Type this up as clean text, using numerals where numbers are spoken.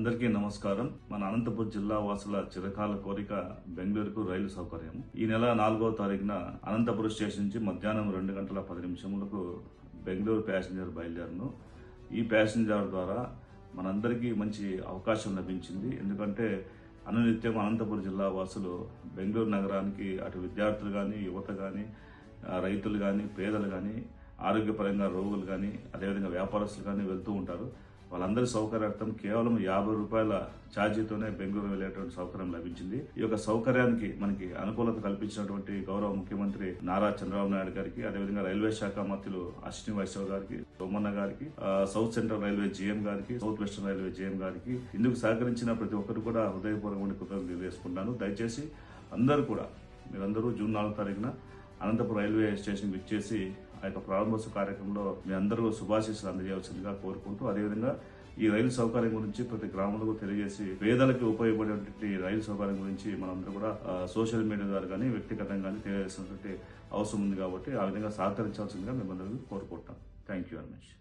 అందరికీ నమస్కారం. మన అనంతపురం జిల్లా వాసుల చిరకాల కోరిక బెంగళూరుకు రైలు సౌకర్యం. ఈ నెల 4వ తారీఖున అనంతపురం స్టేషన్ నుంచి మధ్యాహ్నం 2:10 బెంగళూరు ప్యాసింజర్ బయలుదేరను. ఈ ప్యాసింజర్ ద్వారా మనందరికీ మంచి అవకాశం లభించింది. ఎందుకంటే అనునిత్యం అనంతపురం జిల్లా వాసులు బెంగళూరు నగరానికి అటు విద్యార్థులు కానీ, యువత కానీ, రైతులు కానీ, పేదలు కానీ, ఆరోగ్యపరంగా రోగులు కానీ, అదేవిధంగా వ్యాపారస్తులు కానీ వెళ్తూ ఉంటారు. వాళ్ళందరి సౌకర్యార్థం కేవలం 50 రూపాయల ఛార్జీతోనే బెంగళూరు వెళ్లేటువంటి సౌకర్యం లభించింది. ఈ యొక్క సౌకర్యానికి మనకి అనుకూలత కల్పించినటువంటి గౌరవ ముఖ్యమంత్రి నారా చంద్రబాబు నాయుడు గారికి, అదేవిధంగా రైల్వే శాఖ మంత్రులు అశ్విని వైష్ణవ్ గారికి, సోమన్న గారికి, సౌత్ సెంట్రల్ రైల్వే జీఎం గారికి, సౌత్ వెస్టర్న్ రైల్వే జీఎం గారికి, ఇందుకు సహకరించిన ప్రతి ఒక్కరు కూడా హృదయపూర్వకమైన కృతజ్ఞతలు తెలియజేసుకుంటాను. దయచేసి అందరూ కూడా మీరందరూ జూన్ 4వ తారీఖున అనంతపురం రైల్వే స్టేషన్ విచ్చేసి ఆ యొక్క ప్రారంభోత్సవ కార్యక్రమంలో మీ అందరూ శుభాశీస్సులు అందజేయవలసిందిగా కోరుకుంటూ, అదేవిధంగా ఈ రైలు సౌకర్యం గురించి ప్రతి గ్రామంలో తెలియజేసి పేదలకు ఉపయోగపడేటువంటి రైలు సౌకర్యం గురించి మనందరూ కూడా సోషల్ మీడియా ద్వారా కానీ వ్యక్తిగతంగా కానీ తెలియజేసినటువంటి అవసరం ఉంది. కాబట్టి ఆ విధంగా సహకరించాల్సిందిగా మిమ్మల్ని కోరుకుంటాం. Thank you very much.